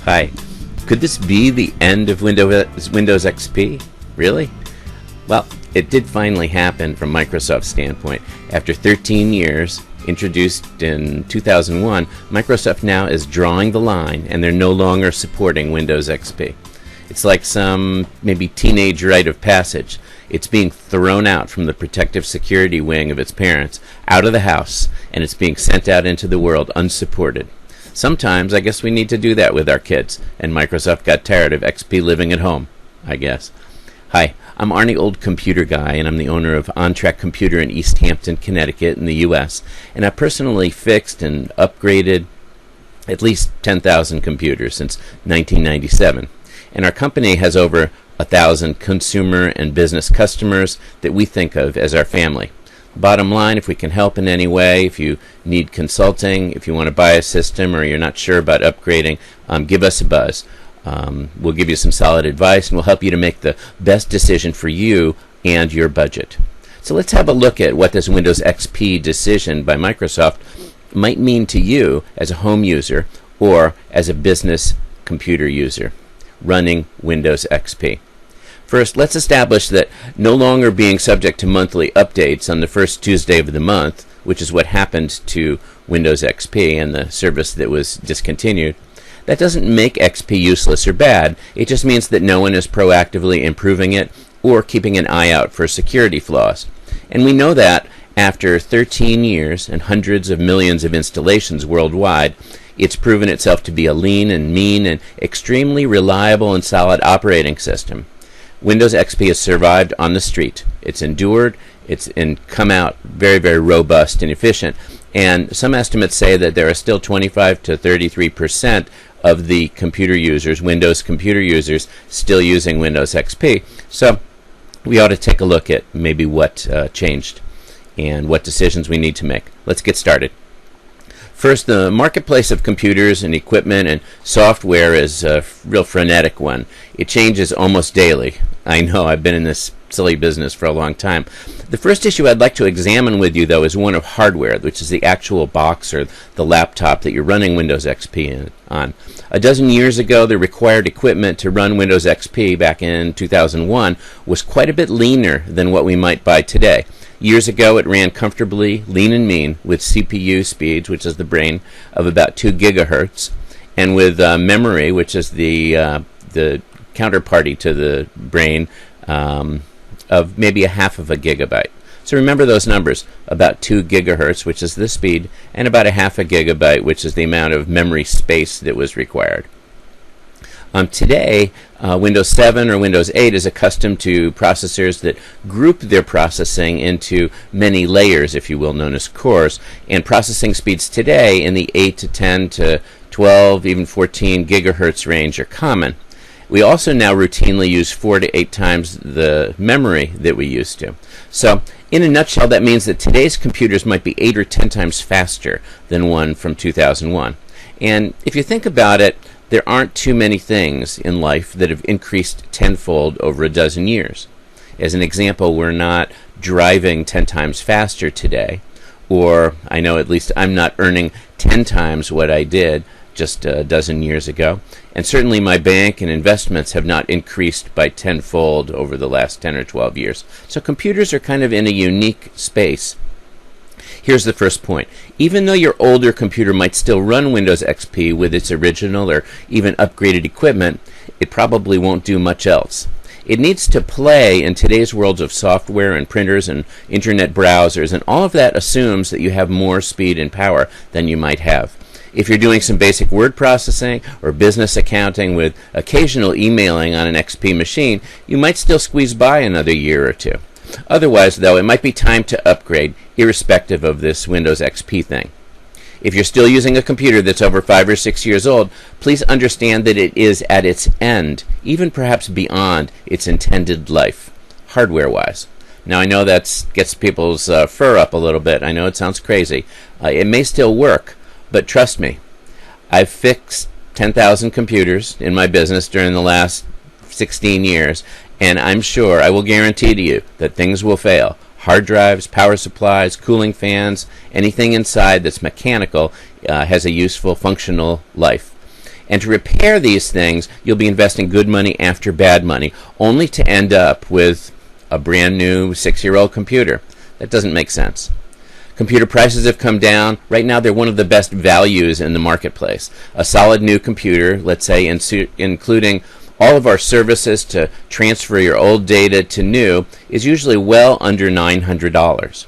Hi. Could this be the end of Windows XP? Really? Well, it did finally happen from Microsoft's standpoint. After 13 years, introduced in 2001, Microsoft now is drawing the line and they're no longer supporting Windows XP. It's like some maybe teenage rite of passage. It's being thrown out from the protective security wing of its parents, out of the house, and it's being sent out into the world unsupported. Sometimes I guess we need to do that with our kids, and Microsoft got tired of XP living at home, I guess. Hi, I'm Arnie Old Computer Guy, and I'm the owner of OnTrack Computer in East Hampton, Connecticut in the U.S., and I've personally fixed and upgraded at least 10,000 computers since 1997. And our company has over 1,000 consumer and business customers that we think of as our family. Bottom line, if we can help in any way, if you need consulting, if you want to buy a system or you're not sure about upgrading, give us a buzz. We'll give you some solid advice and we'll help you to make the best decision for you and your budget. So let's have a look at what this Windows XP decision by Microsoft might mean to you as a home user or as a business computer user running Windows XP. First, let's establish that no longer being subject to monthly updates on the first Tuesday of the month, which is what happened to Windows XP and the service that was discontinued, that doesn't make XP useless or bad. It just means that no one is proactively improving it or keeping an eye out for security flaws. And we know that after 13 years and hundreds of millions of installations worldwide, it's proven itself to be a lean and mean and extremely reliable and solid operating system. Windows XP has survived on the street. It's endured, it's come out very, very robust and efficient. And some estimates say that there are still 25 to 33% of the computer users, Windows computer users, still using Windows XP. So we ought to take a look at maybe what changed and what decisions we need to make. Let's get started. First, the marketplace of computers and equipment and software is a real frenetic one. It changes almost daily. I know, I've been in this silly business for a long time. The first issue I'd like to examine with you, though, is one of hardware, which is the actual box or the laptop that you're running Windows XP on. A dozen years ago, the required equipment to run Windows XP back in 2001 was quite a bit leaner than what we might buy today. Years ago, it ran comfortably, lean and mean, with CPU speeds, which is the brain, of about 2 gigahertz, and with memory, which is the counterparty to the brain, of maybe a half of a gigabyte. So remember those numbers, about 2 gigahertz, which is the speed, and about a half a gigabyte, which is the amount of memory space that was required. Today, Windows 7 or Windows 8 is accustomed to processors that group their processing into many layers, if you will, known as cores, and processing speeds today in the 8 to 10 to 12, even 14 gigahertz range are common. We also now routinely use 4 to 8 times the memory that we used to. So, in a nutshell, that means that today's computers might be 8 or 10 times faster than one from 2001. And if you think about it, there aren't too many things in life that have increased tenfold over a dozen years. As an example, we're not driving 10 times faster today, or I know at least I'm not earning 10 times what I did just a dozen years ago, and certainly my bank and investments have not increased by tenfold over the last 10 or 12 years. So computers are kind of in a unique space. Here's the first point. Even though your older computer might still run Windows XP with its original or even upgraded equipment, it probably won't do much else. It needs to play in today's worlds of software and printers and internet browsers, and all of that assumes that you have more speed and power than you might have. If you're doing some basic word processing or business accounting with occasional emailing on an XP machine, you might still squeeze by another year or two. Otherwise, though, it might be time to upgrade, irrespective of this Windows XP thing. If you're still using a computer that's over 5 or 6 years old, please understand that it is at its end, even perhaps beyond its intended life, hardware-wise. Now, I know that gets people's fur up a little bit. I know it sounds crazy. It may still work, but trust me, I've fixed 10,000 computers in my business during the last 16 years, and I'm sure, I will guarantee to you, that things will fail. Hard drives, power supplies, cooling fans, anything inside that's mechanical has a useful, functional life. And to repair these things, you'll be investing good money after bad money, only to end up with a brand new 6-year-old computer. That doesn't make sense. Computer prices have come down. Right now, they're one of the best values in the marketplace. A solid new computer, let's say, including all of our services to transfer your old data to new, is usually well under $900.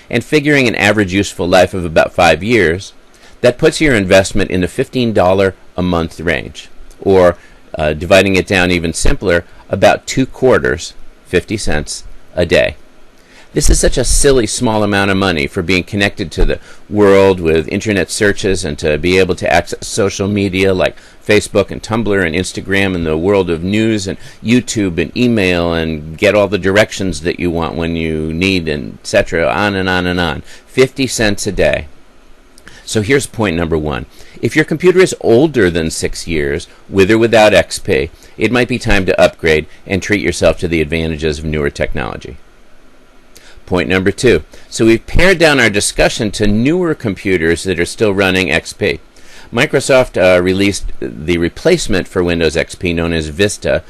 And figuring an average useful life of about 5 years, that puts your investment in the $15 a month range, or dividing it down even simpler, about 2 quarters, 50 cents a day. This is such a silly small amount of money for being connected to the world with internet searches and to be able to access social media like Facebook and Tumblr and Instagram and the world of news and YouTube and email and get all the directions that you want when you need, and etc. On and on and on. 50 cents a day. So here's point number 1. If your computer is older than 6 years, with or without XP, it might be time to upgrade and treat yourself to the advantages of newer technology. Point number 2. So we've pared down our discussion to newer computers that are still running XP. Microsoft released the replacement for Windows XP known as Vista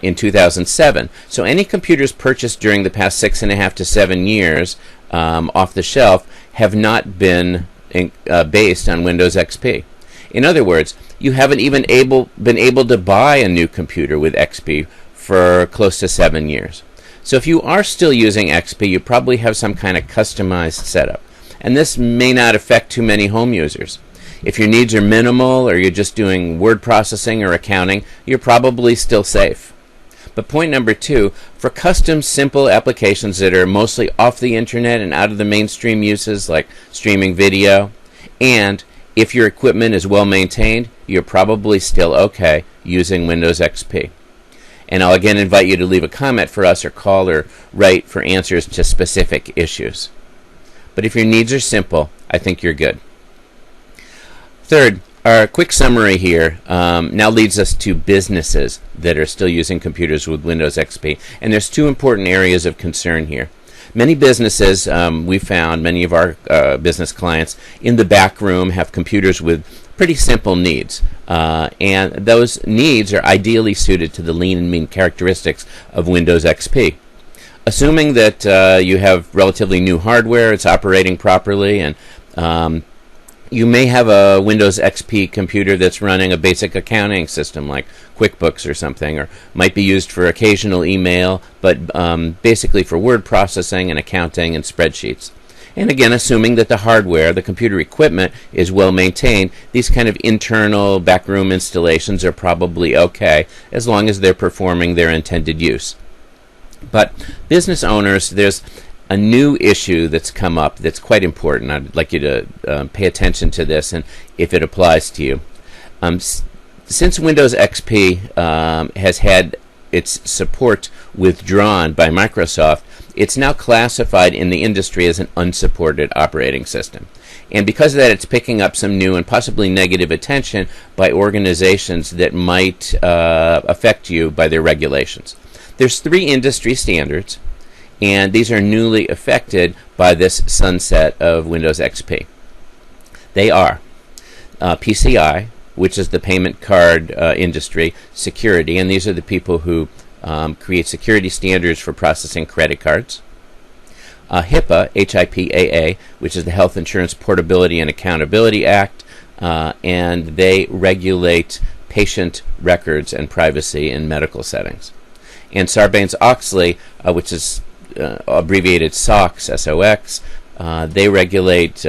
in 2007. So any computers purchased during the past 6.5 to 7 years off the shelf have not been based on Windows XP. In other words, you haven't even been able to buy a new computer with XP for close to 7 years. So if you are still using XP, you probably have some kind of customized setup. And this may not affect too many home users. If your needs are minimal or you're just doing word processing or accounting, you're probably still safe. But point number 2, for custom simple applications that are mostly off the internet and out of the mainstream uses like streaming video, and if your equipment is well maintained, you're probably still okay using Windows XP. And I'll again invite you to leave a comment for us or call or write for answers to specific issues. But if your needs are simple, I think you're good. Third, our quick summary here now leads us to businesses that are still using computers with Windows XP. And there's 2 important areas of concern here. Many businesses, we found, many of our business clients in the back room have computers with pretty simple needs. And those needs are ideally suited to the lean and mean characteristics of Windows XP. Assuming that you have relatively new hardware, it's operating properly, and you may have a Windows XP computer that's running a basic accounting system like QuickBooks or something, or might be used for occasional email, but basically for word processing and accounting and spreadsheets. And again, assuming that the hardware, the computer equipment, is well maintained, these kind of internal backroom installations are probably okay as long as they're performing their intended use. But business owners, there's a new issue that's come up that's quite important. I'd like you to pay attention to this and if it applies to you. Since Windows XP has had its support withdrawn by Microsoft, it's now classified in the industry as an unsupported operating system. And because of that, it's picking up some new and possibly negative attention by organizations that might affect you by their regulations. There's 3 industry standards, and these are newly affected by this sunset of Windows XP. They are PCI, which is the payment card industry, security, and these are the people who create security standards for processing credit cards. HIPAA, HIPAA, which is the Health Insurance Portability and Accountability Act, and they regulate patient records and privacy in medical settings. And Sarbanes-Oxley, which is abbreviated SOX, S-O-X, they regulate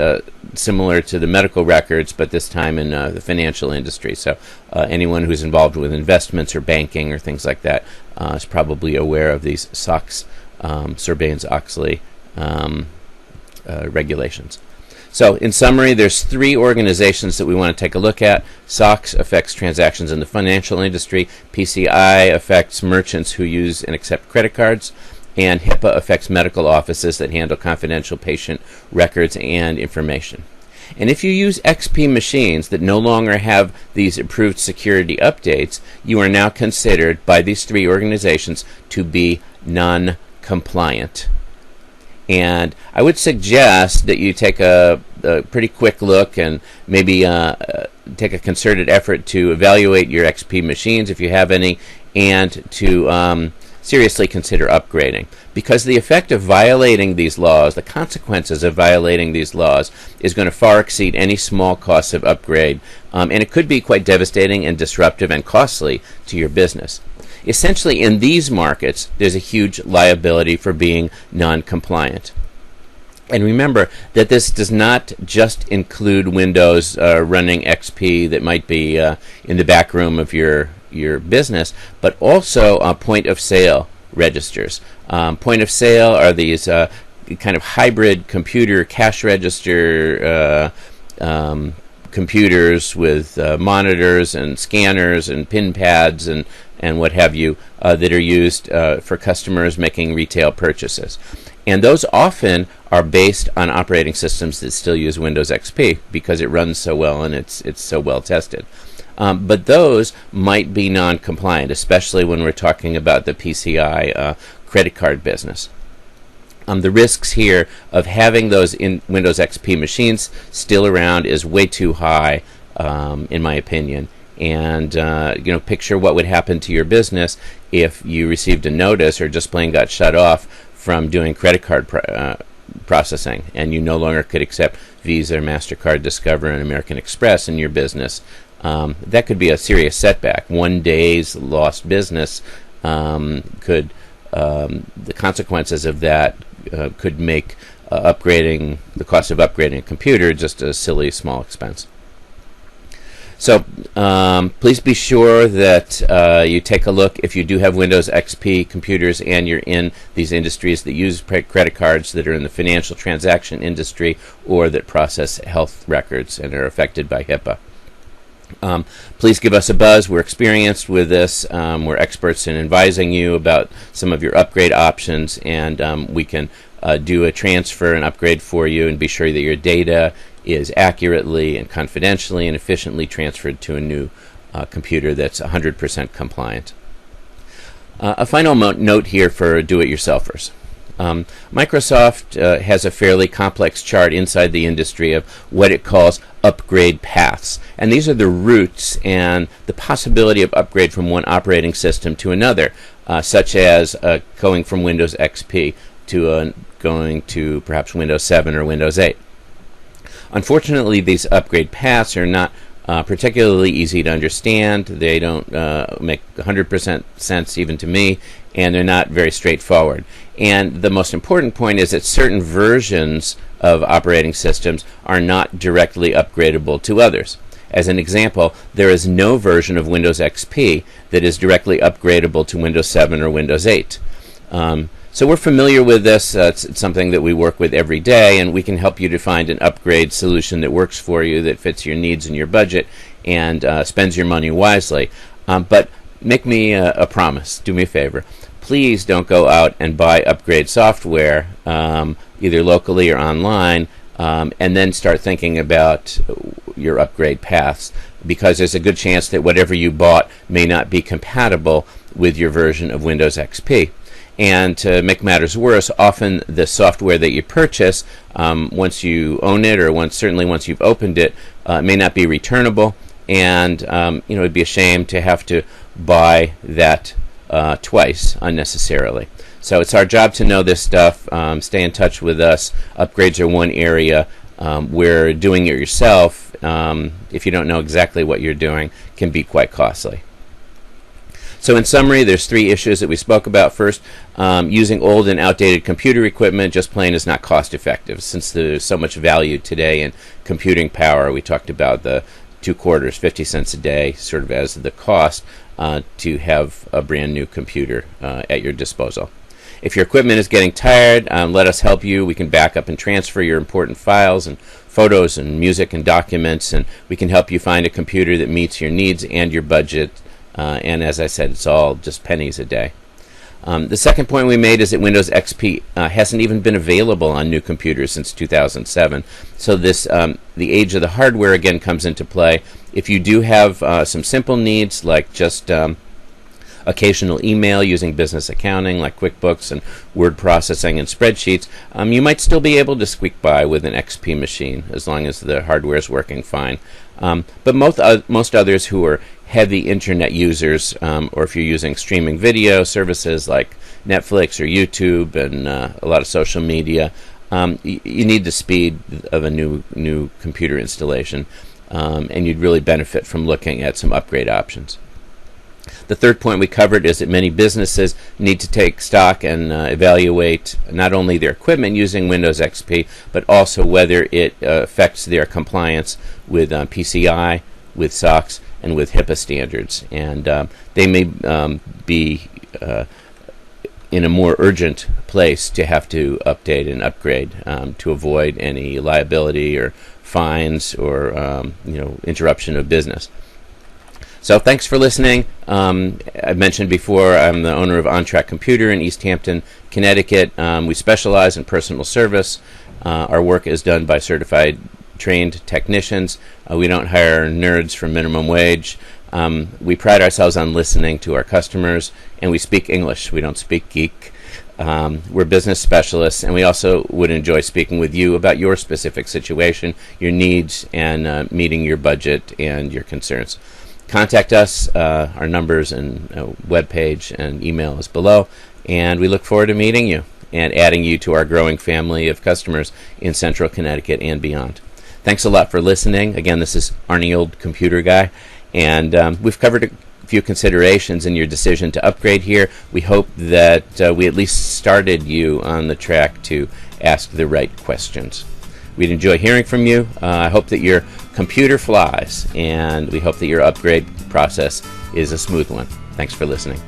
similar to the medical records, but this time in the financial industry. So anyone who's involved with investments or banking or things like that is probably aware of these SOX, Sarbanes-Oxley regulations. So in summary, there's 3 organizations that we want to take a look at. SOX affects transactions in the financial industry. PCI affects merchants who use and accept credit cards. And HIPAA affects medical offices that handle confidential patient records and information. And if you use XP machines that no longer have these improved security updates, you are now considered by these 3 organizations to be non-compliant. And I would suggest that you take a pretty quick look and maybe take a concerted effort to evaluate your XP machines if you have any, and to seriously consider upgrading. Because the effect of violating these laws, the consequences of violating these laws, is going to far exceed any small costs of upgrade, and it could be quite devastating and disruptive and costly to your business. Essentially, in these markets, there's a huge liability for being non-compliant. And remember that this does not just include Windows running XP that might be in the back room of your business, but also point of sale registers. Point of sale are these kind of hybrid computer cash register computers with monitors and scanners and pin pads and what have you that are used for customers making retail purchases. And those often are based on operating systems that still use Windows XP because it runs so well and it's so well tested. But those might be non-compliant, especially when we're talking about the PCI credit card business. The risks here of having those in Windows XP machines still around is way too high, in my opinion. And picture what would happen to your business if you received a notice or just plain got shut off from doing credit card processing, and you no longer could accept Visa, MasterCard, Discover, and American Express in your business. That could be a serious setback. One day's lost business the consequences of that could make upgrading, the cost of upgrading a computer, just a silly small expense. So please be sure that you take a look if you do have Windows XP computers and you're in these industries that use credit cards, that are in the financial transaction industry, or that process health records and are affected by HIPAA. Please give us a buzz. We're experienced with this. We're experts in advising you about some of your upgrade options, and we can do a transfer and upgrade for you and be sure that your data is accurately and confidentially and efficiently transferred to a new computer that's 100% compliant. A final note here for do-it-yourselfers. Microsoft has a fairly complex chart inside the industry of what it calls upgrade paths. And these are the routes and the possibility of upgrade from one operating system to another, such as going from Windows XP to going to perhaps Windows 7 or Windows 8. Unfortunately, these upgrade paths are not particularly easy to understand. They don't make 100% sense even to me, and they're not very straightforward. And the most important point is that certain versions of operating systems are not directly upgradable to others. As an example, there is no version of Windows XP that is directly upgradable to Windows 7 or Windows 8. So we're familiar with this. It's something that we work with every day, and we can help you to find an upgrade solution that works for you, that fits your needs and your budget, and spends your money wisely. But make me a promise. Do me a favor. Please don't go out and buy upgrade software, either locally or online, and then start thinking about your upgrade paths, because there's a good chance that whatever you bought may not be compatible with your version of Windows XP. And to make matters worse, often the software that you purchase, once you own it, or certainly once you've opened it, may not be returnable, and it'd be a shame to have to buy that twice unnecessarily. So it's our job to know this stuff. Stay in touch with us. Upgrades are one area where doing it yourself, if you don't know exactly what you're doing, can be quite costly. So in summary, there's three issues that we spoke about. First, using old and outdated computer equipment just plain is not cost effective, since there's so much value today in computing power. We talked about the 2 quarters, 50 cents a day, sort of as the cost to have a brand new computer at your disposal. If your equipment is getting tired, let us help you. We can back up and transfer your important files and photos and music and documents, and we can help you find a computer that meets your needs and your budget. And as I said, it's all just pennies a day. The second point we made is that Windows XP hasn't even been available on new computers since 2007. So this, the age of the hardware again comes into play. If you do have some simple needs like just a occasional email using business accounting like QuickBooks and word processing and spreadsheets, you might still be able to squeak by with an XP machine as long as the hardware is working fine. But most others who are heavy internet users, or if you're using streaming video services like Netflix or YouTube and a lot of social media, you need the speed of a new computer installation, and you'd really benefit from looking at some upgrade options. The third point we covered is that many businesses need to take stock and evaluate not only their equipment using Windows XP, but also whether it affects their compliance with PCI, with SOX, and with HIPAA standards. And they may be in a more urgent place to have to update and upgrade to avoid any liability or fines or interruption of business. So thanks for listening. I mentioned before I'm the owner of OnTrack Computer in East Hampton, Connecticut. We specialize in personal service. Our work is done by certified trained technicians. We don't hire nerds for minimum wage. We pride ourselves on listening to our customers, and we speak English. We don't speak geek. We're business specialists, and we also would enjoy speaking with you about your specific situation, your needs, and meeting your budget and your concerns. Contact us. Our numbers and webpage and email is below, and we look forward to meeting you and adding you to our growing family of customers in Central Connecticut and beyond. Thanks a lot for listening. Again, this is Arnie, Old Computer Guy, and we've covered a few considerations in your decision to upgrade here. We hope that we at least started you on the track to ask the right questions. We'd enjoy hearing from you. I hope that your computer flies, and we hope that your upgrade process is a smooth one. Thanks for listening.